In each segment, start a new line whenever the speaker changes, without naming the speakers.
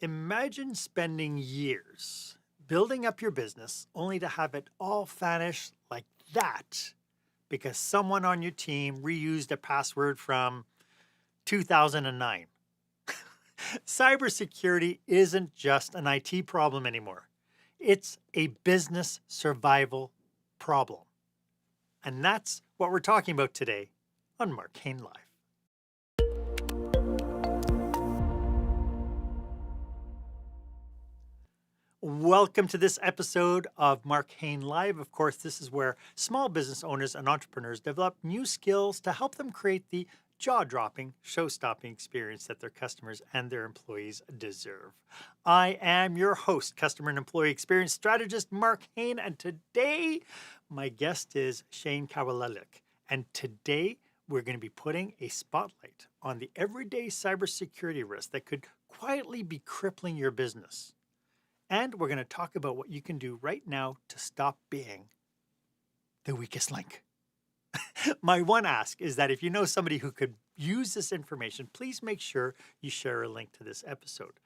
Imagine spending years building up your business only to have it all vanish like that because someone on your team reused a password from 2009. Cybersecurity isn't just an IT problem anymore. It's a business survival problem. And that's what we're talking about today on Marc Haine Live. Welcome to this episode of Marc Haine Live. Of course, this is where small business owners and entrepreneurs develop new skills to help them create the jaw-dropping, show-stopping experience that their customers and their employees deserve. I am your host, customer and employee experience strategist, Marc Haine, and today my guest is Shayne Kawalilak. And today we're going to be putting a spotlight on the everyday cybersecurity risks that could quietly be crippling your business. And we're going to talk about what you can do right now to stop being the weakest link. My one ask is that if you know somebody who could use this information, please make sure you share a link to this episode.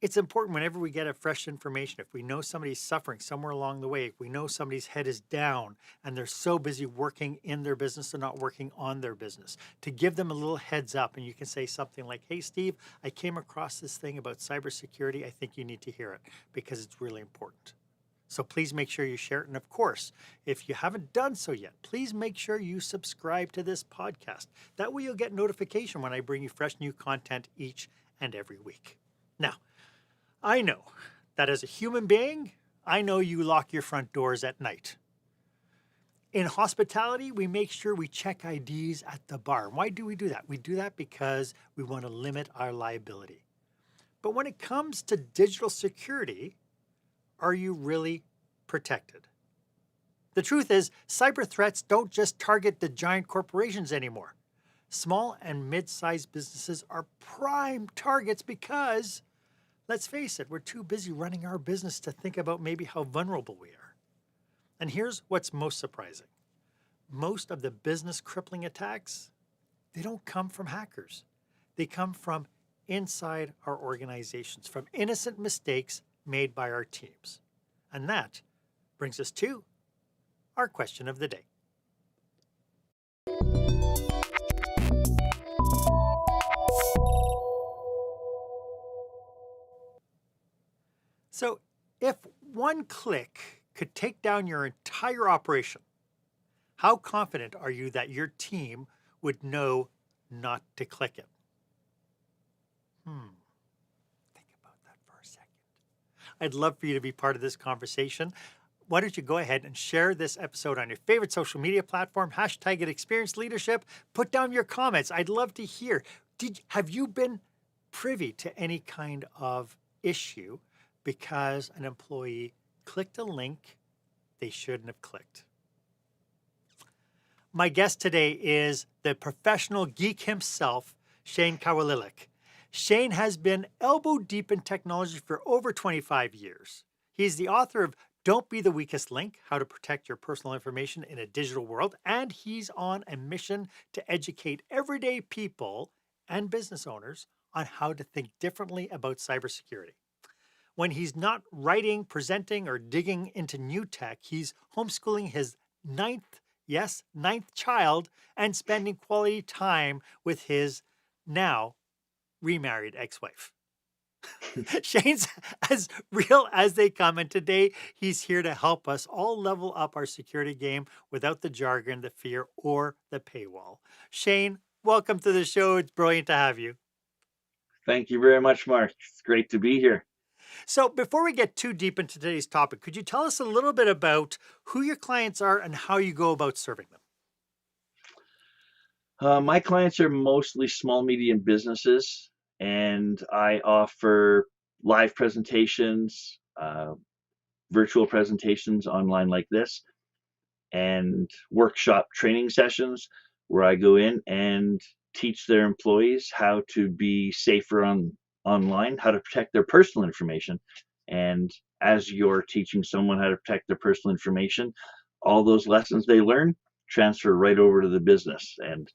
It's important whenever we get a fresh information, if we know somebody's suffering somewhere along the way, if we know somebody's head is down and they're so busy working in their business, they're not working on their business, to give them a little heads up. And you can say something like, hey, Steve, I came across this thing about cybersecurity. I think you need to hear it because it's really important. So please make sure you share it. And of course, if you haven't done so yet, please make sure you subscribe to this podcast. That way you'll get notification when I bring you fresh new content each and every week. Now, I know that as a human being, I know you lock your front doors at night. In hospitality, we make sure we check IDs at the bar. Why do we do that? We do that because we want to limit our liability. But when it comes to digital security, are you really protected? The truth is, cyber threats don't just target the giant corporations anymore. Small and mid-sized businesses are prime targets because, let's face it, we're too busy running our business to think about maybe how vulnerable we are. And here's what's most surprising. Most of the business crippling attacks, they don't come from hackers. They come from inside our organizations, from innocent mistakes made by our teams. And that brings us to our question of the day. So if one click could take down your entire operation, how confident are you that your team would know not to click it? Think about that for a second. I'd love for you to be part of this conversation. Why don't you go ahead and share this episode on your favorite social media platform, hashtag it Experience Leadership. Put down your comments. I'd love to hear. Have you been privy to any kind of issue because an employee clicked a link they shouldn't have clicked? My guest today is the professional geek himself, Shayne Kawalilak. Shayne has been elbow deep in technology for over 25 years. He's the author of Don't Be the Weakest Link, How to Protect Your Personal Information in a Digital World, and he's on a mission to educate everyday people and business owners on how to think differently about cybersecurity. When he's not writing, presenting, or digging into new tech, he's homeschooling his ninth child and spending quality time with his now remarried ex-wife. Shayne's as real as they come, and today he's here to help us all level up our security game without the jargon, the fear, or the paywall. Shayne, welcome to the show. It's brilliant to have you.
Thank you very much, Mark. It's great to be here.
So before we get too deep into today's topic, could you tell us a little bit about who your clients are and how you go about serving them?
My clients are mostly small, medium businesses, and I offer live presentations, virtual presentations online like this, and workshop training sessions where I go in and teach their employees how to be safer online, how to protect their personal information. And as you're teaching someone how to protect their personal information, all those lessons they learn transfer right over to the business. And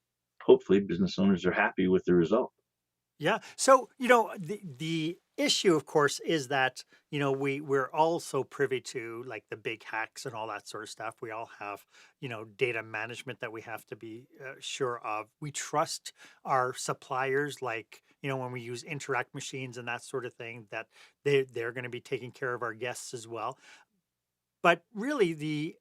hopefully business owners are happy with the result.
Yeah. So, the issue, of course, is that, we're also privy to like the big hacks and all that sort of stuff. We all have, data management that we have to be sure of. We trust our suppliers, like, when we use Interact machines and that sort of thing, that they're going to be taking care of our guests as well. But really, the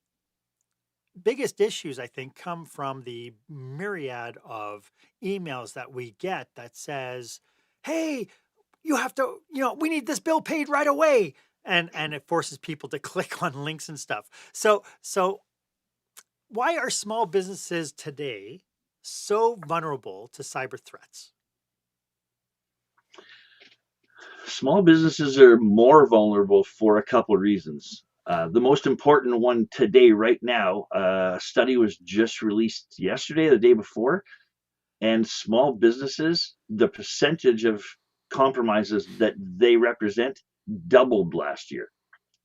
biggest issues, I think, come from the myriad of emails that we get that says, "Hey, you have to, we need this bill paid right away." And it forces people to click on links and stuff. So why are small businesses today so vulnerable to cyber threats?
Small businesses are more vulnerable for a couple of reasons. The most important one today, right now, a study was just released yesterday, the day before, and small businesses, the percentage of compromises that they represent doubled last year.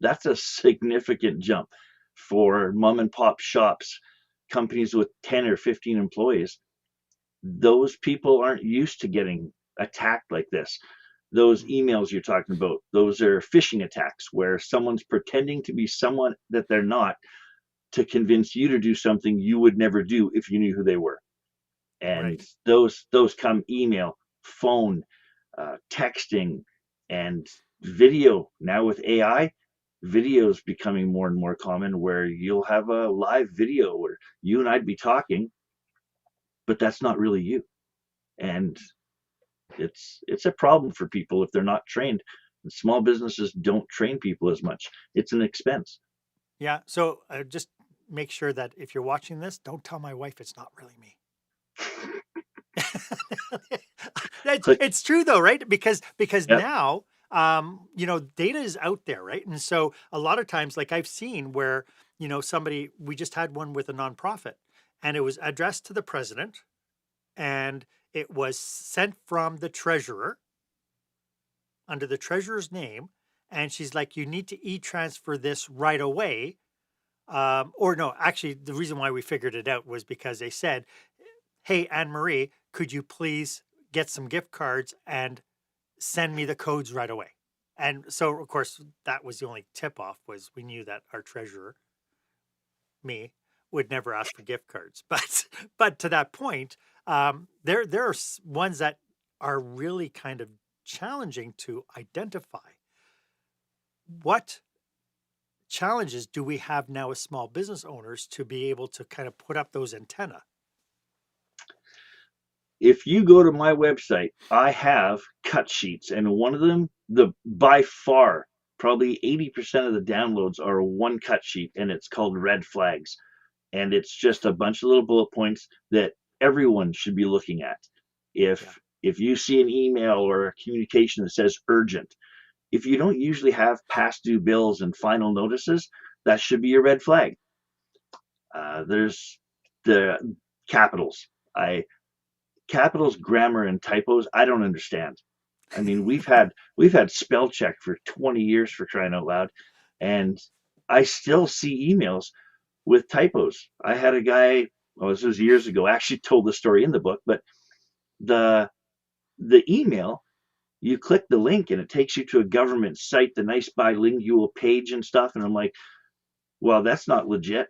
That's a significant jump for mom and pop shops, companies with 10 or 15 employees. Those people aren't used to getting attacked like this. Those
Mm.
emails you're talking about, those are phishing attacks where someone's pretending to be someone that they're not to convince you to do something you would never do if you knew who they were. And
Right.
those come email, phone, texting, and video. Now with AI, video is becoming more and more common where you'll have a live video where you and I'd be talking, but that's not really you. And it's a problem for people if they're not trained. And small businesses don't train people as much. It's an expense.
Yeah. So just make sure that if you're watching this, don't tell my wife it's not really me. That's
Click.
it's true though, right? Because
Yep.
now data is out there, right? And so a lot of times, like I've seen where, somebody, we just had one with a nonprofit, and it was addressed to the president, and it was sent from the treasurer under the treasurer's name. And she's like, you need to e-transfer this right away. Or no, actually, the reason why we figured it out was because they said, hey, Anne Marie, could you please get some gift cards and send me the codes right away? And so, of course, that was the only tip off, was we knew that our treasurer, me, would never ask for gift cards. But to that point, there are ones that are really kind of challenging to identify. What challenges do we have now as small business owners to be able to kind of put up those antenna?
If you go to my website, I have cut sheets, and one of them, the by far, probably 80% of the downloads are one cut sheet, and it's called Red Flags. And it's just a bunch of little bullet points that everyone should be looking at.
Yeah.
If you see an email or a communication that says urgent, if you don't usually have past due bills and final notices, that should be a red flag. There's the capitals. I Capitals, grammar, and typos. I don't understand. I mean, we've had spell check for 20 years, for crying out loud, and I still see emails with typos. I had a guy, well, this was years ago, I actually told the story in the book, but the the email, you click the link and it takes you to a government site, the nice bilingual page and stuff. And I'm like, well, that's not legit.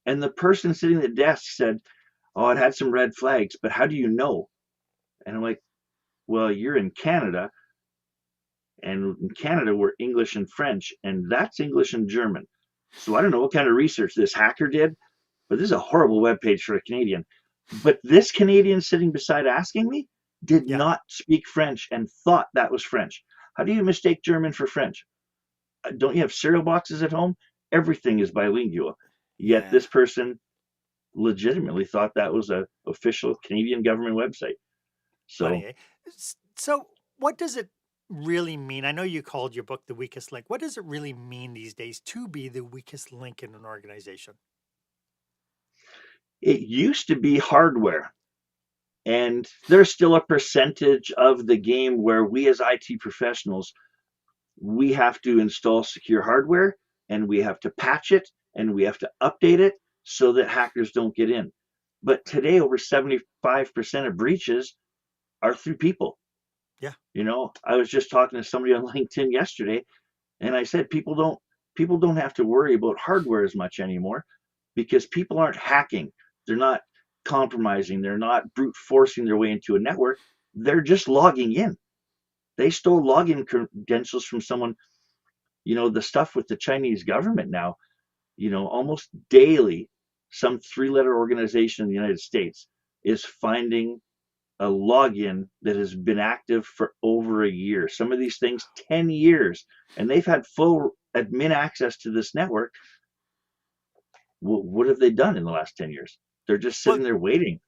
And the person sitting at the desk said, oh, it had some red flags, but how do you know? And I'm like, well, you're in Canada, and in Canada, we're English and French, and that's English and German. So I don't know what kind of research this hacker did, but this is a horrible webpage for a Canadian. But this Canadian sitting beside asking me did
Yeah.
not speak French and thought that was French. How do you mistake German for French? Don't you have cereal boxes at home? Everything is bilingual. Yet
Yeah.
this person legitimately thought that was a official Canadian government website.
Funny,
So
eh? So what does it really mean? I know you called your book The Weakest Link. What does it really mean these days to be the weakest link in an organization?
it used to be hardware. And there's still a percentage of the game where we as IT professionals, we have to install secure hardware and we have to patch it and we have to update it so that hackers don't get in. But
Right.
today, over 75% of breaches are through people.
Yeah.
I was just talking to somebody on LinkedIn yesterday, and I said people don't have to worry about hardware as much anymore because people aren't hacking. They're not compromising. They're not brute forcing their way into a network. They're just logging in. They stole login credentials from someone. The stuff with the Chinese government now, almost daily, some three-letter organization in the United States is finding a login that has been active for over a year. Some of these things, 10 years, and they've had full admin access to this network. What have they done in the last 10 years? They're just
Well,
sitting there waiting.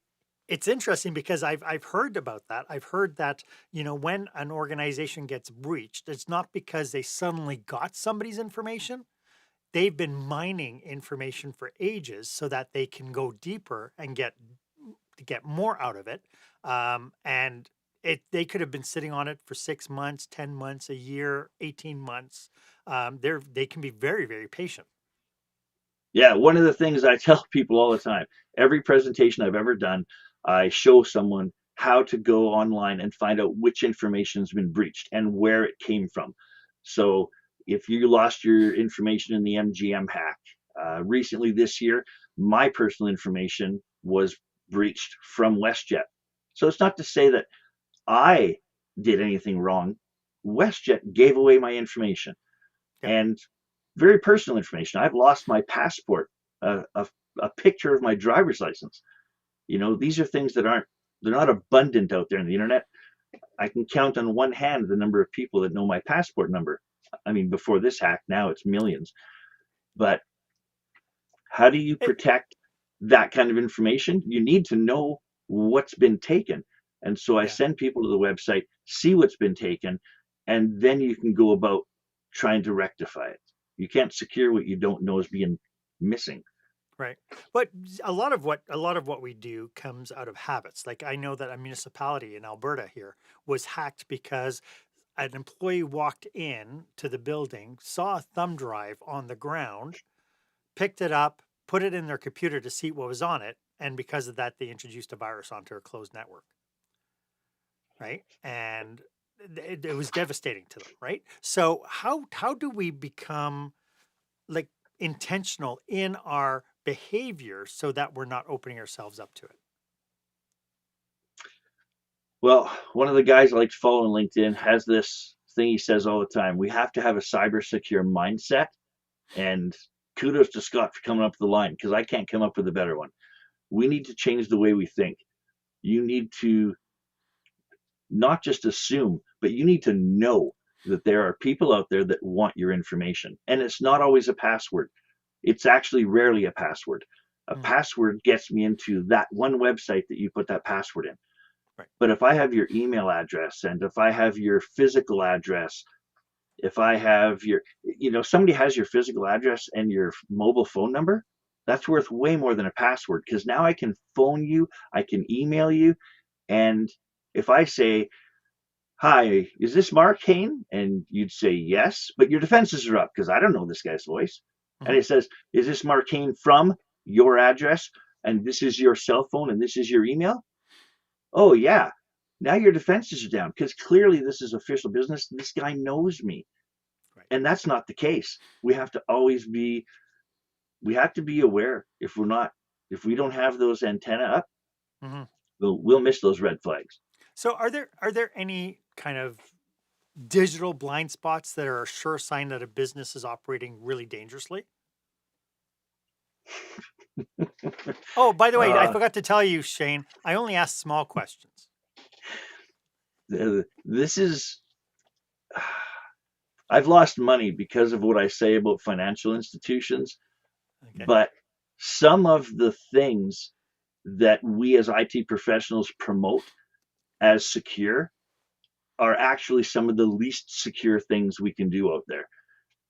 it's interesting because I've heard about that. I've heard that, when an organization gets breached, it's not because they suddenly got somebody's information. They've been mining information for ages so that they can go deeper and get more out of it. And they could have been sitting on it for 6 months, 10 months, a year, 18 months. They can be very, very patient.
Yeah, one of the things I tell people all the time, every presentation I've ever done, I show someone how to go online and find out which information has been breached and where it came from. So if you lost your information in the MGM hack, recently this year, my personal information was breached from WestJet. So it's not to say that I did anything wrong. WestJet gave away my information
Yeah.
and very personal information. I've lost my passport, a picture of my driver's license. These are things they're not abundant out there on the internet. I can count on one hand the number of people that know my passport number. I mean, before this hack, now it's millions. But how do you
It,
protect that kind of information? You need to know what's been taken. And so I
yeah.
send people to the website, see what's been taken, and then you can go about trying to rectify it. You can't secure what you don't know is being missing.
Right. But a lot of what we do comes out of habits. Like I know that a municipality in Alberta here was hacked because an employee walked in to the building, saw a thumb drive on the ground, picked it up, put it in their computer to see what was on it, and because of that they introduced a virus onto a closed network, right? And it was devastating to them, right? So how do we become like intentional in our behavior so that we're not opening ourselves up to it?
Well, one of the guys I like to follow on LinkedIn has this thing he says all the time. We have to have a cyber secure mindset. And kudos to Scott for coming up with the line because I can't come up with a better one. We need to change the way we think. You need to not just assume, but you need to know that there are people out there that want your information. And it's not always a password. It's actually rarely a password. A
Mhm.
password gets me into that one website that you put that password in.
Right.
But if I have your email address and if I have your physical address, if I have somebody has your physical address and your mobile phone number, that's worth way more than a password because now I can phone you, I can email you, and if I say, "Hi, is this Marc Haine?" and you'd say yes, but your defenses are up because I don't know this guy's voice. And
Mhm.
it says, "Is this Marc Haine from your address? And this is your cell phone and this is your email?" Oh, yeah. Now your defenses are down because clearly this is official business. This guy knows me.
Right.
And that's not the case. We have to be aware. If we don't have those antenna up,
Mhm.
we'll miss those red flags.
So are there any kind of digital blind spots that are a sure sign that a business is operating really dangerously? Oh, by the way, I
Uh,
forgot to tell you, Shayne, I only ask small questions.
this is, I've lost money because of what I say about financial institutions,
Okay.
but some of the things that we as IT professionals promote as secure are actually some of the least secure things we can do out there.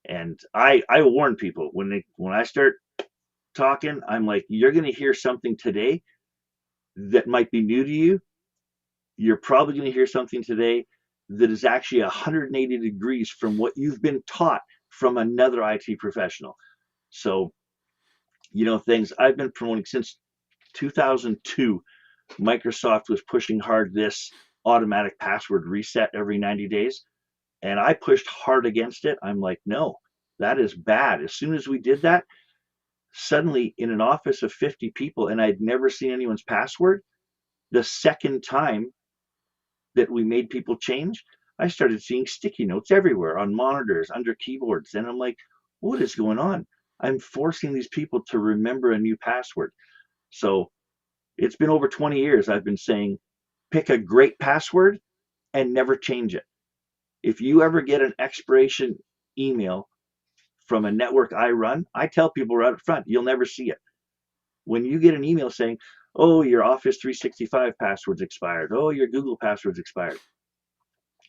And I warn people when I start talking, I'm like, you're going to hear something today that might be new to you. You're probably going to hear something today that is actually 180 degrees from what you've been taught from another IT professional. So, things I've been promoting since 2002. Microsoft was pushing hard this automatic password reset every 90 days. And I pushed hard against it. I'm like, no, that is bad. As soon as we did that, suddenly in an office of 50 people, and I'd never seen anyone's password, the second time that we made people change, I started seeing sticky notes everywhere on monitors, under keyboards. And I'm like, what is going on? I'm forcing these people to remember a new password. So it's been over 20 years I've been saying, pick a great password and never change it. If you ever get an expiration email from a network I run, I tell people right up front, you'll never see it. When you get an email saying, oh, your Office 365 password's expired, oh, your Google password's expired,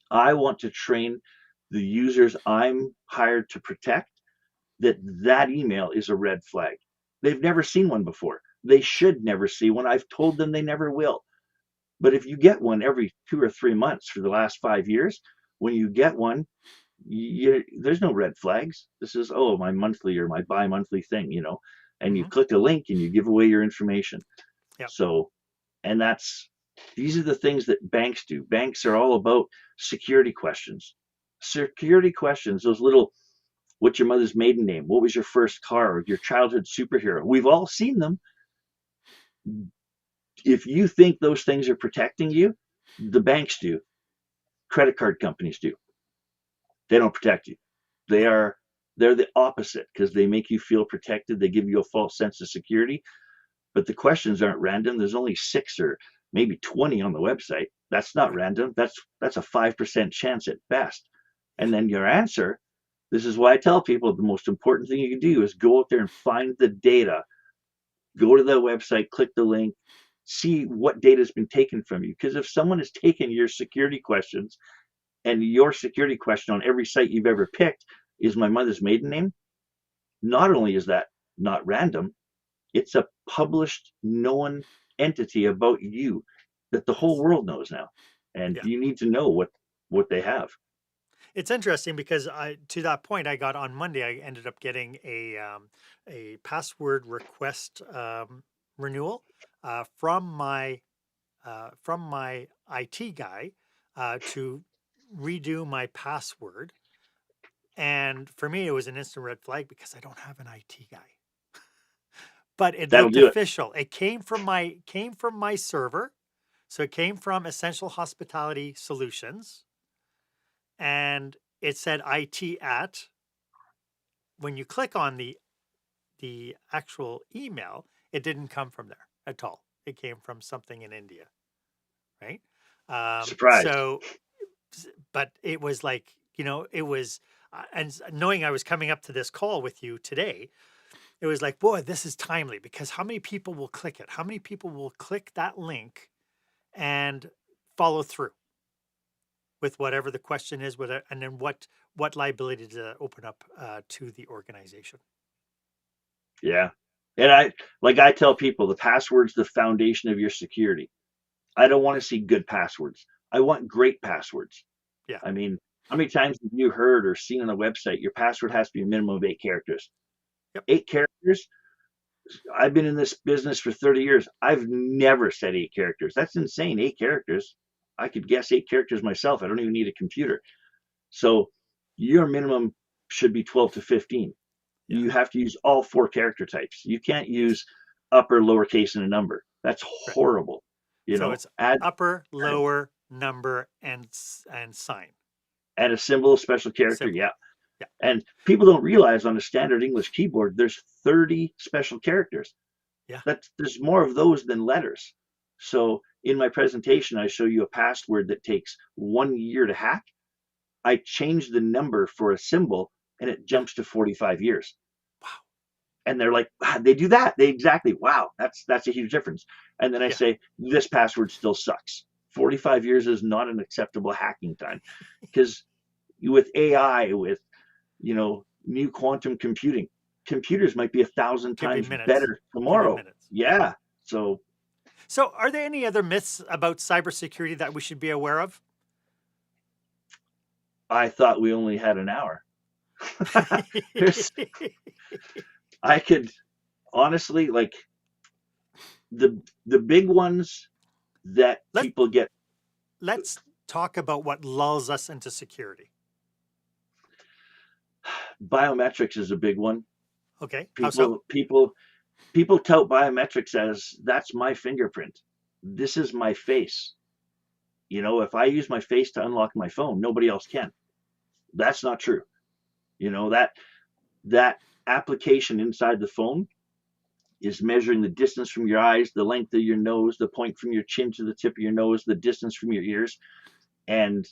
I want to train the users I'm hired to protect that that email is a red flag. They've never seen one before. They should never see one. I've told them they never will. But if you get one every 2 or 3 months for the last 5 years, when you get one, there's no red flags. This is, oh, my monthly or my bi-monthly thing, and you
Hmm.
click a link and you give away your information.
Yep.
So, and these are the things that banks do. Banks are all about security questions. Security questions, those little, what's your mother's maiden name? What was your first car? Your childhood superhero? We've all seen them. If you think those things are protecting you, the banks do. Credit card companies do. They don't protect you. They
No.
are they're the opposite because they make you feel protected. They give you a false sense of security. But the questions aren't random. There's only 6 or maybe 20 on the website. That's not
Right.
random. That's a 5% chance at best.
Yeah.
And then your answer, this is why I tell people the most important thing you can do is go out there and find the data. Go to the website, click the link, see what data has been taken from you. Because if someone has taken your security questions and your security question on every site you've ever picked is my mother's maiden name, not only is that not random, it's a published, known entity about you that the whole
Yes.
world knows now. And
Yeah.
you need to know what they have.
It's interesting because to that point, I got on Monday. I ended up getting a password request renewal from my IT guy to redo my password. And for me, it was an instant red flag because I don't have an IT guy. But it
That'll
looked
do it.
official. It came from my server, so it came from Essential Hospitality Solutions, and it said IT at. When you click on the actual email, it didn't come from there at all. It came from something in India, right?
Surprised.
So, but it was like, it was, and knowing I was coming up to this call with you today, it was like, boy, this is timely because how many people will click it? How many people will click that link and follow through with whatever the question is, and then what liability to open up to the organization?
Yeah. And I tell people the password's the foundation of your security. I don't want to see good passwords. I want great passwords.
Yeah.
I mean, how many times have you heard or seen on a website your password has to be a minimum of 8 characters?
Yep.
8 characters? I've been in this business for 30 years. I've never said 8 characters. That's insane. 8 characters. I could guess 8 characters myself. I don't even need a computer. So your minimum should be 12 to 15.
Yeah.
You have to use all 4 character types. You can't
Yes.
use upper, lowercase, and a number. That's
Right.
horrible.
So it's
Add,
upper,
add,
lower, number, and sign
add a symbol, a special character.
symbol.
Yeah.
Yeah.
And people don't realize on a standard English keyboard, there's 30 special characters.
Yeah.
There's more of those than letters. So in my presentation, I show you a password that takes 1 year to hack. I change the number for a symbol and it
Yeah.
jumps to 45 years.
Wow.
And they're like, wow, they do that. They exactly, wow, that's a huge difference. And then I
Yeah.
say, this password still sucks. 45 years is not an acceptable hacking time because with AI, with new quantum computing, computers might be 1,000
Could be
times
minutes.
better
Could be
tomorrow.
minutes. Yeah.
Yeah. So
So, are there any other myths about cybersecurity that we should be aware of?
I thought we only had an hour. There's, I could honestly the big ones that
Let
people get.
let's talk about what lulls us into security.
Biometrics is a big one.
Okay, how so?
People tout biometrics as that's my fingerprint. This is my face. If I use my face to unlock my phone, nobody else can. That's not true. That application inside the phone is measuring the distance from your eyes, the length of your nose, the point from your chin to the tip of your nose, the distance from your ears. And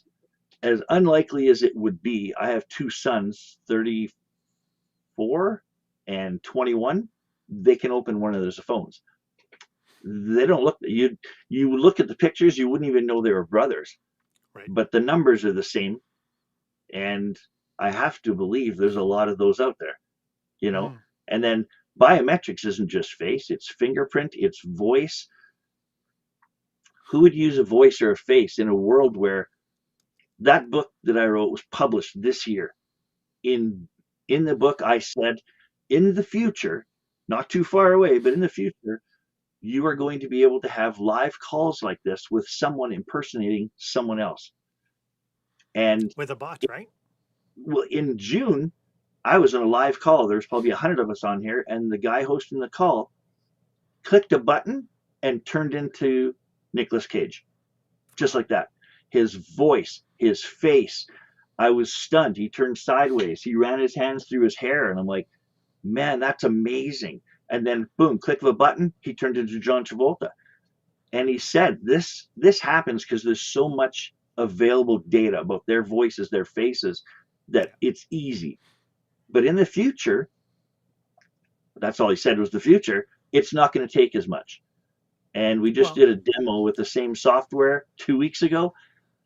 as unlikely as it would be, I have two sons, 34 and 21. They can open one of those phones. They don't look, you look at the pictures, you wouldn't even know they were brothers.
Right.
But the numbers are the same. And I have to believe there's a lot of those out there, And then biometrics isn't just face, it's fingerprint, it's voice. Who would use a voice or a face in a world where that book that I wrote was published this year? In the book, I said, in the future, not too far away, but in the future, you are going to be able to have live calls like this with someone impersonating someone else. And
with a bot, right?
Well, in June, I was on a live call. There's probably 100 of us on here, and the guy hosting the call clicked a button and turned into Nicolas Cage, just like that. His voice, his face. I was stunned. He turned sideways. He ran his hands through his hair, and I'm like, man, that's amazing. And then, boom, click of a button, he turned into John Travolta. And he said, this happens because there's so much available data about their voices, their faces, that it's easy. But in the future, that's all he said was the future, it's not going to take as much. And we just did a demo with the same software 2 weeks ago,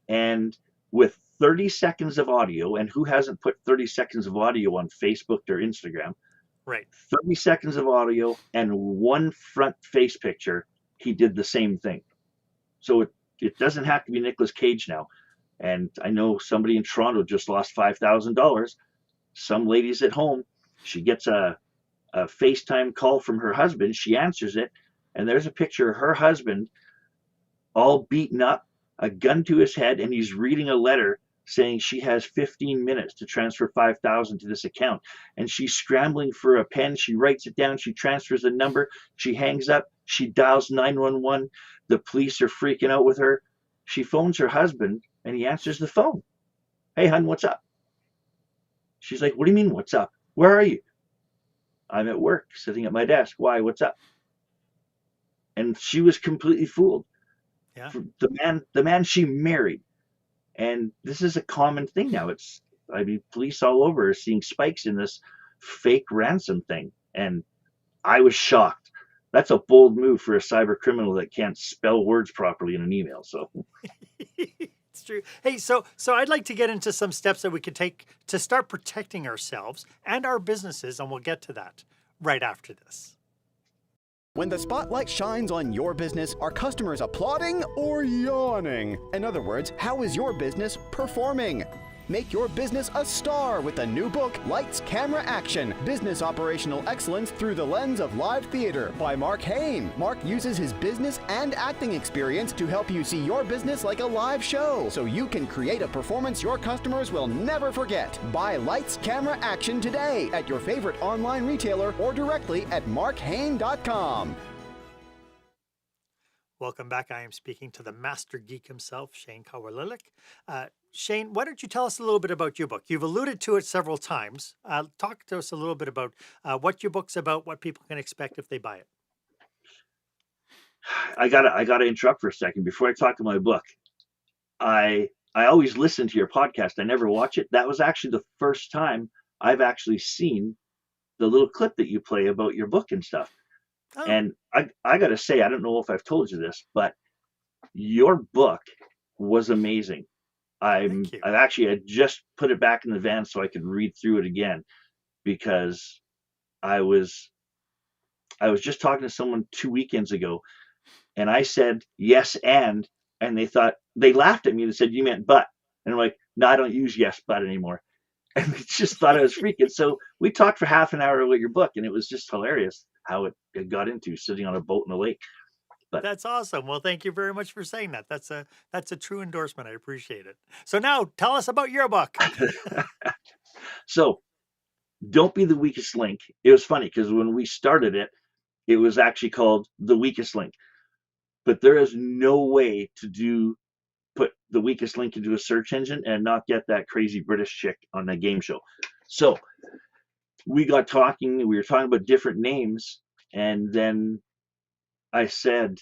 and with 30 seconds of audio, and who hasn't put 30 seconds of audio on Facebook or Instagram?
Right.
30 seconds of audio and one front face picture, he did the same thing. So it doesn't have to be Nicolas Cage now. And I know somebody in Toronto just lost $5,000. Some lady's at home. She gets a FaceTime call from her husband. She answers it, and there's a picture of her husband all beaten up, a gun to his head, and he's reading a letter saying she has 15 minutes to transfer 5,000 to this account. And she's scrambling for a pen. She writes it down. She transfers the number. She hangs up. She dials 911. The police are freaking out with her. She phones her husband, and he answers the phone. Hey, hon, what's up? She's like, what do you mean, what's up? Where are you? I'm at work, sitting at my desk. Why? What's up? And she was completely fooled.
Yeah.
The man she married. And this is a common thing now. Police all over are seeing spikes in this fake ransom thing. And I was shocked. That's a bold move for a cyber criminal that can't spell words properly in an email. So
it's true. Hey, so I'd like to get into some steps that we could take to start protecting ourselves and our businesses, and we'll get to that right after this.
When the spotlight shines on your business, are customers applauding or yawning? In other words, how is your business performing? Make your business a star with the new book, Lights, Camera, Action, Business Operational Excellence Through the Lens of Live Theater by Marc Haine. Marc uses his business and acting experience to help you see your business like a live show, so you can create a performance your customers will never forget. Buy Lights, Camera, Action today at your favorite online retailer or directly at marchaine.com.
Welcome back. I am speaking to the master geek himself, Shayne Kawalilak. Shayne, why don't you tell us a little bit about your book? You've alluded to it several times. Talk to us a little bit about what your book's about, what people can expect if they buy it.
I gotta interrupt for a second before I talk to my book. I always listen to your podcast. I never watch it. That was actually the first time I've actually seen the little clip that you play about your book and stuff. Oh. And I got to say, I don't know if I've told you this, but your book was amazing. I just put it back in the van so I could read through it again, because I was just talking to someone 2 weekends ago, and I said yes and they laughed at me and said, you meant but. And I'm like, no, I don't use yes but anymore. And they just thought I was freaking. So we talked for half an hour about your book, and it was just hilarious how it got into sitting on a boat in a lake. But
That's awesome. Well, thank you very much for saying that. That's a true endorsement. I appreciate it. So now tell us about your book.
so don't be the weakest link. It was funny because when we started it, it was actually called The Weakest Link. But there is no way to put the weakest link into a search engine and not get that crazy British chick on the game show. So we got talking, we were talking about different names, and then I said,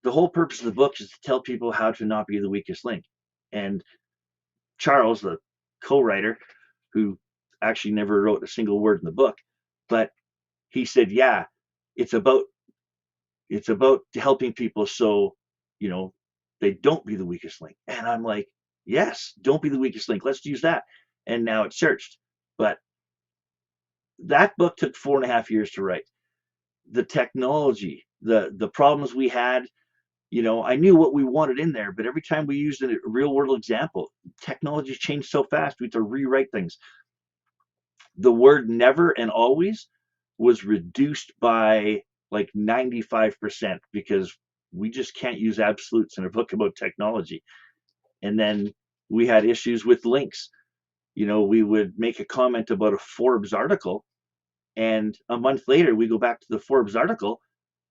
the whole purpose of the book is to tell people how to not be the weakest link. And Charles, the co-writer, who actually never wrote a single word in the book, but he said, yeah, it's about helping people so, they don't be the weakest link. And I'm like, yes, don't be the weakest link. Let's use that. And now it's searched. But that book took 4.5 years to write. The technology, the problems we had, I knew what we wanted in there, but every time we used a real world example, technology changed so fast, we had to rewrite things. The word never and always was reduced by like 95% because we just can't use absolutes in a book about technology. And then we had issues with links. We would make a comment about a Forbes article, and a month later we go back to the Forbes article,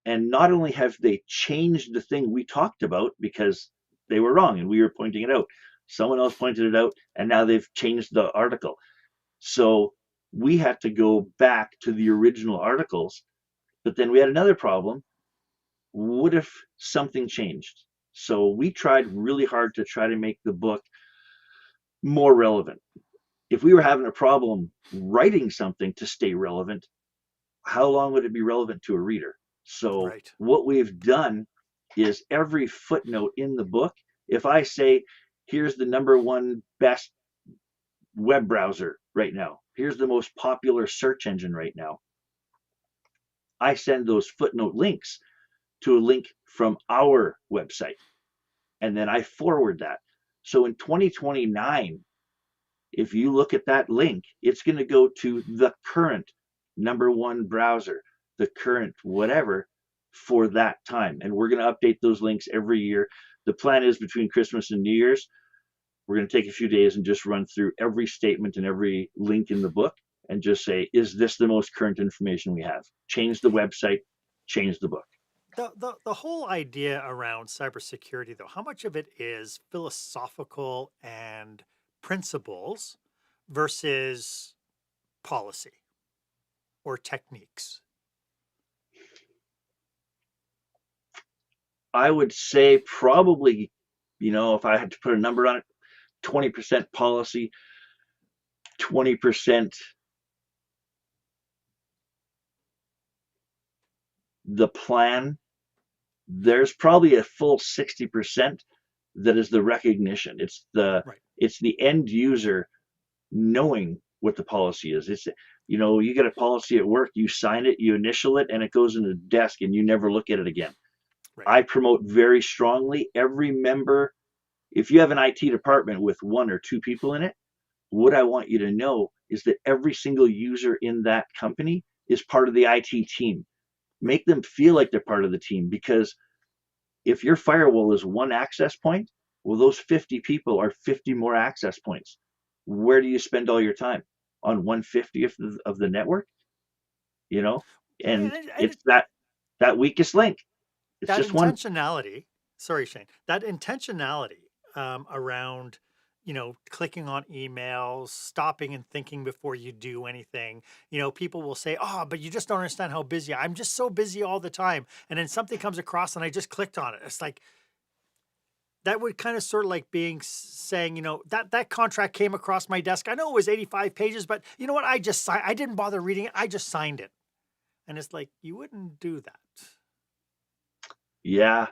and not only have they changed the thing we talked about because they were wrong and we were pointing it out, someone else pointed it out, and now they've changed the article. So we had to go back to the original articles. But then we had another problem. What if something changed? So we tried really hard to try to make the book more relevant. If we were having a problem writing something to stay relevant, how long would it be relevant to a reader? So
Right.
what we've done is every footnote in the book, if I say, here's the number one best web browser right now, here's the most popular search engine right now, I send those footnote links to a link from our website, and then I forward that. So in 2029, if you look at that link, it's going to go to the current number one browser, the current whatever for that time. And we're going to update those links every year. The plan is between Christmas and New Year's, we're going to take a few days and just run through every statement and every link in the book and just say, is this the most current information we have? Change the website, change the book.
The whole idea around cybersecurity, though, how much of it is philosophical and principles versus policy or techniques?
I would say probably, if I had to put a number on it, 20% policy, 20% the plan. There's probably a full 60% that is the recognition. It's
Right.
the end user knowing what the policy is. It's, you get a policy at work, you sign it, you initial it, and it goes in the desk and you never look at it again.
Right.
I promote very strongly every member. If you have an IT department with 1 or 2 people in it, what I want you to know is that every single user in that company is part of the IT team. Make them feel like they're part of the team, because if your firewall is 1 access point, well, those 50 people are 50 more access points. Where do you spend all your time? On 1/50th of the network? And
And
it's that weakest link. It's
that
just one.
intentionality, sorry, Shayne, that intentionality around, clicking on emails, stopping and thinking before you do anything. People will say, oh, but you just don't understand how busy I'm just so busy all the time. And then something comes across and I just clicked on it. It's like, that would kind of sort of like saying, that contract came across my desk. I know it was 85 pages, but you know what? I didn't bother reading it. I just signed it. And it's like, you wouldn't do that.
Yeah.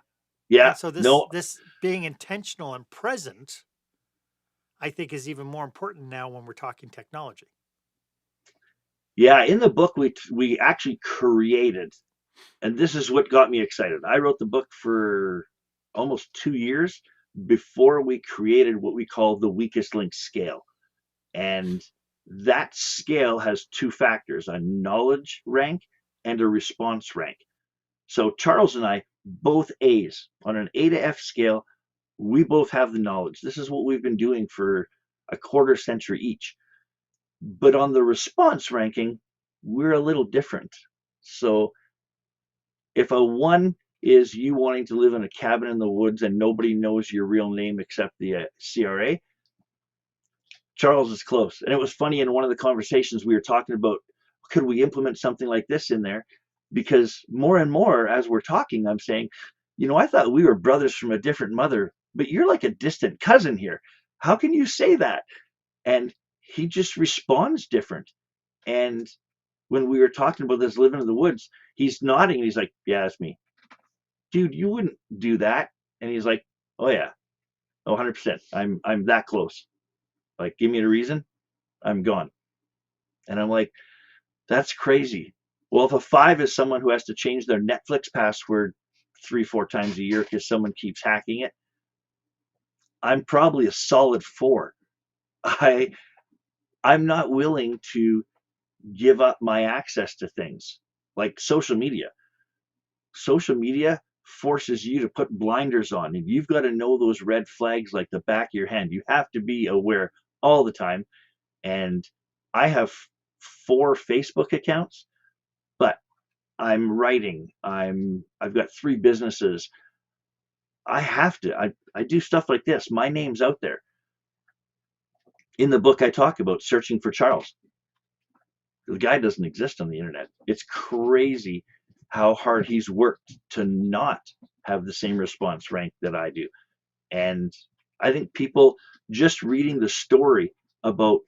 And so
No.
this being intentional and present, I think, is even more important now when we're talking technology.
Yeah, in the book we actually created, and this is what got me excited. I wrote the book for almost 2 years before we created what we call the weakest link scale. And that scale has 2 factors, a knowledge rank and a response rank. So Charles and I, both A's on an A to F scale. We both have the knowledge. This is what we've been doing for a quarter century each. But on the response ranking, we're a little different. So if a 1 is you wanting to live in a cabin in the woods and nobody knows your real name except the CRA, Charles is close. And it was funny, in one of the conversations we were talking about, could we implement something like this in there? Because more and more as we're talking, I'm saying, I thought we were brothers from a different mother, but you're like a distant cousin here. How can you say that? And he just responds different. And when we were talking about this living in the woods, he's nodding and he's like, yeah, it's me. Dude, you wouldn't do that. And he's like, oh yeah, 100%. I'm that close. Like, give me a reason, I'm gone. And I'm like, that's crazy. Well, if a 5 is someone who has to change their Netflix password 3-4 times a year because someone keeps hacking it, I'm probably a solid 4. I'm not willing to give up my access to things like social media. Social media forces you to put blinders on, and you've got to know those red flags like the back of your hand. You have to be aware all the time. And I have 4 Facebook accounts, but I'm writing. I've got 3 businesses. I have to. I do stuff like this. My name's out there. In the book, I talk about searching for Charles. The guy doesn't exist on the internet. It's crazy how hard he's worked to not have the same response rank that I do. And I think people just reading the story about,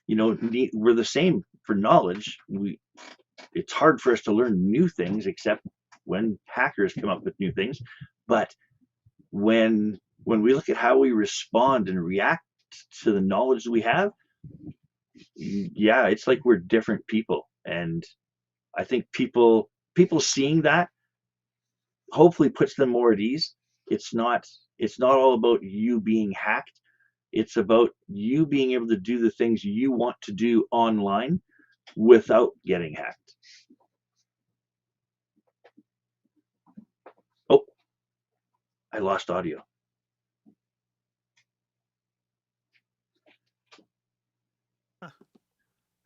we're the same for knowledge. It's hard for us to learn new things except when hackers come up with new things. But when we look at how we respond and react to the knowledge that we have, yeah, it's like we're different people. And I think people seeing that hopefully puts them more at ease. It's not all about you being hacked. It's about you being able to do the things you want to do online without getting hacked. Oh, I lost audio.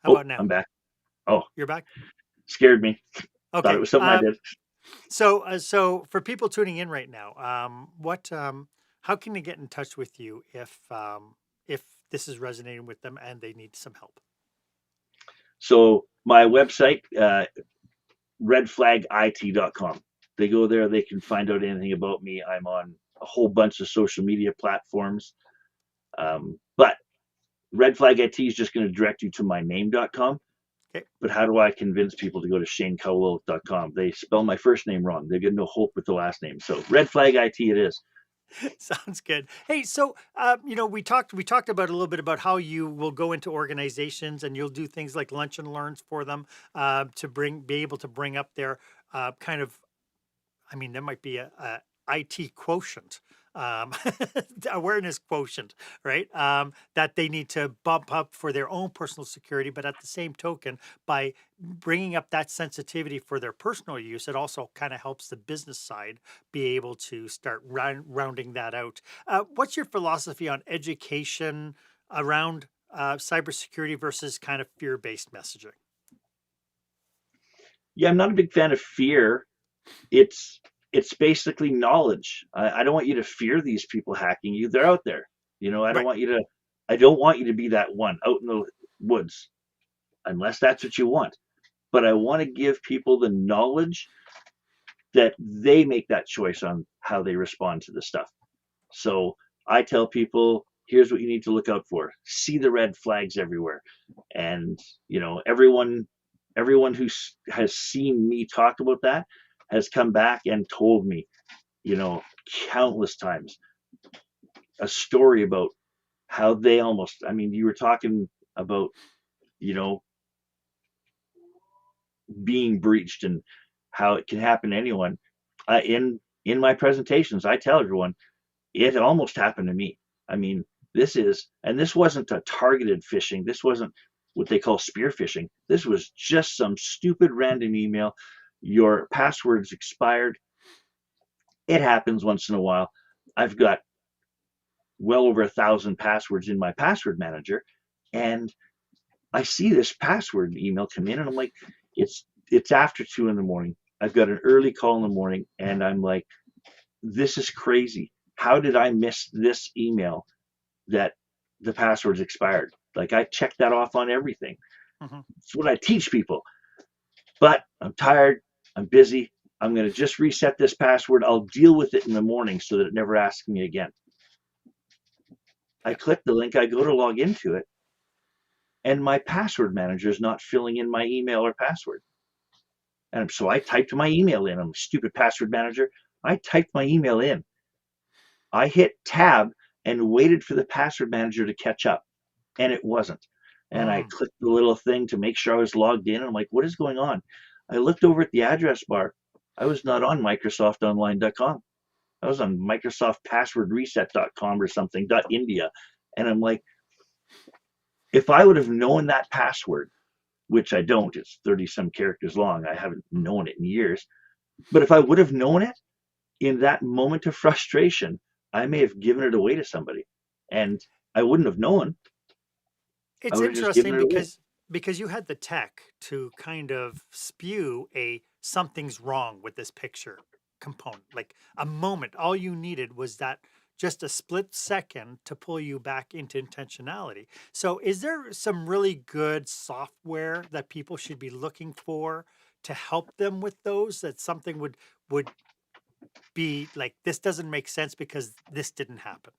How about now?
I'm back. Oh,
You're back?
scared me.
Okay.
Thought it was something I did.
So for people tuning in right now, how can they get in touch with you if this is resonating with them and they need some help?
So my website, redflagit.com. They go there, they can find out anything about me. I'm on a whole bunch of social media platforms. But Red Flag IT is just going to direct you to my name.com.
Okay.
But how do I convince people to go to ShayneKawalilak.com? They spell my first name wrong. They get no hope with the last name. So Red Flag IT it is.
Sounds good. Hey, so we talked about a little bit about how you will go into organizations and you'll do things like lunch and learns for them to be able to bring up their kind of, there might be a IT quotient, awareness quotient, right? That they need to bump up for their own personal security, but at the same token, by bringing up that sensitivity for their personal use, it also kind of helps the business side be able to start rounding that out. What's your philosophy on education around cybersecurity versus kind of fear-based messaging?
Yeah, I'm not a big fan of fear. It's basically knowledge. I don't want you to fear these people hacking you. They're out there. I don't
Right.
want you to be that one out in the woods, unless that's what you want. But I want to give people the knowledge that they make that choice on how they respond to the stuff. So I tell people, here's what you need to look out for. See the red flags everywhere. And, everyone who has seen me talk about that has come back and told me, countless times, a story about how they almost, you were talking about, being breached and how it can happen to anyone. In my presentations, I tell everyone it almost happened to me. This wasn't a targeted phishing. This wasn't what they call spear phishing. This was just some stupid random email. your password's expired. It happens once in a while. I've got well over 1,000 passwords in my password manager, and I see this password email come in, and I'm like, it's after 2 in the morning. I've got an early call in the morning, and I'm like, this is crazy. How did I miss this email that the password's expired? Like, I checked that off on everything.
Mhm.
It's what I teach people. But I'm tired. I'm busy. I'm going to just reset this password. I'll deal with it in the morning so that it never asks me again. I
Yeah.
click the link. I go to log into it, and my password manager is not filling in my email or password. And so I typed my email in. I'm a stupid password manager. I typed my email in. I hit tab and waited for the password manager to catch up, and it wasn't. And I
Mm.
clicked the little thing to make sure I was logged in. And I'm like, what is going on? I looked over at the address bar. I was not on MicrosoftOnline.com. I was on MicrosoftPasswordReset.com or something, .India. And I'm like, if I would have known that password, which I don't, it's 30 some characters long. I haven't known it in years. But if I would have known it in that moment of frustration, I may have given it away to somebody, and I wouldn't have known. I
It's
would have just given
interesting
it away.
because you had the tech to kind of spew a something's wrong with this picture component. Like a moment, all you needed was that just a split second to pull you back into intentionality. So is there some really good software that people should be looking for to help them with those, that something would be like, this doesn't make sense because this didn't happen?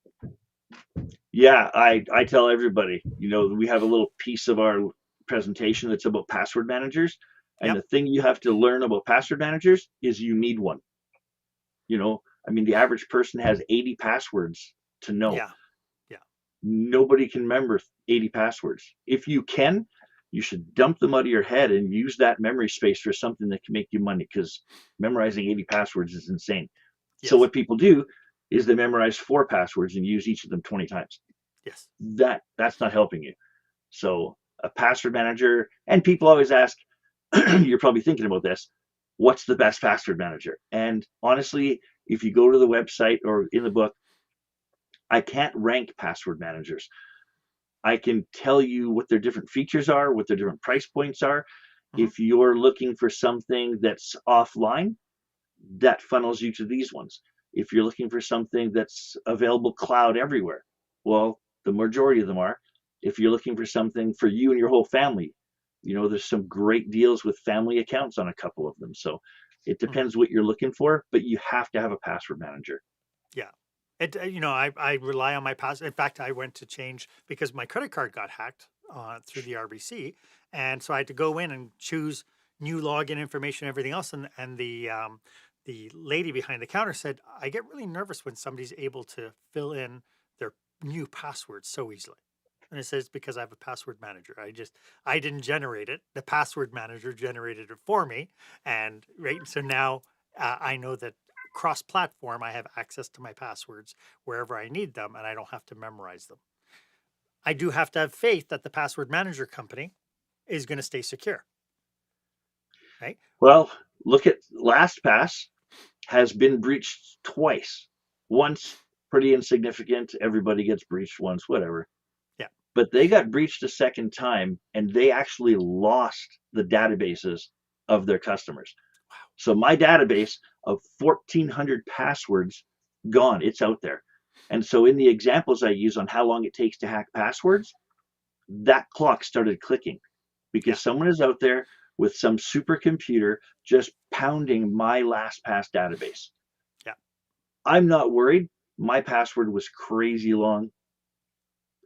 Yeah, I tell everybody, we have a little piece of our presentation that's about password managers. And
Yep.
the thing you have to learn about password managers is you need one. I mean, the average person has 80 passwords to know.
Yeah. Yeah.
Nobody can remember 80 passwords. If you can, you should dump them out of your head and use that memory space for something that can make you money, because memorizing 80 passwords is insane. So
Yes.
what people do is they memorize 4 passwords and use each of them 20 times.
Yes.
That's not helping you. So a password manager, and people always ask, you're probably thinking about this, what's the best password manager? And honestly, if you go to the website or in the book, I can't rank password managers. I can tell you what their different features are, what their different price points are.
Mhm.
If you're looking for something that's offline, that funnels you to these ones. If you're looking for something that's available cloud everywhere, well, the majority of them are. If you're looking for something for you and your whole family, there's some great deals with family accounts on a couple of them. So it
Mhm.
depends what you're looking for, but you have to have a password manager.
Yeah. I rely on my password. In fact, I went to change because my credit card got hacked through the RBC. And so I had to go in and choose new login information, everything else. And the lady behind the counter said, I get really nervous when somebody's able to fill in their new password so easily. And it says, because I have a password manager. I didn't generate it. The password manager generated it for me. And right. So now I know that cross-platform, I have access to my passwords wherever I need them, and I don't have to memorize them. I do have to have faith that the password manager company is going to stay secure, right?
Well, look at LastPass has been breached twice. Once, pretty insignificant. Everybody gets breached once, whatever.
Yeah.
But they got breached a second time, and they actually lost the databases of their customers. So my database of 1,400 passwords gone. It's out there. And so in the examples I use on how long it takes to hack passwords, that clock started clicking
Yeah.
because someone is out there with some supercomputer just pounding my LastPass database.
Yeah.
I'm not worried. My password was crazy long.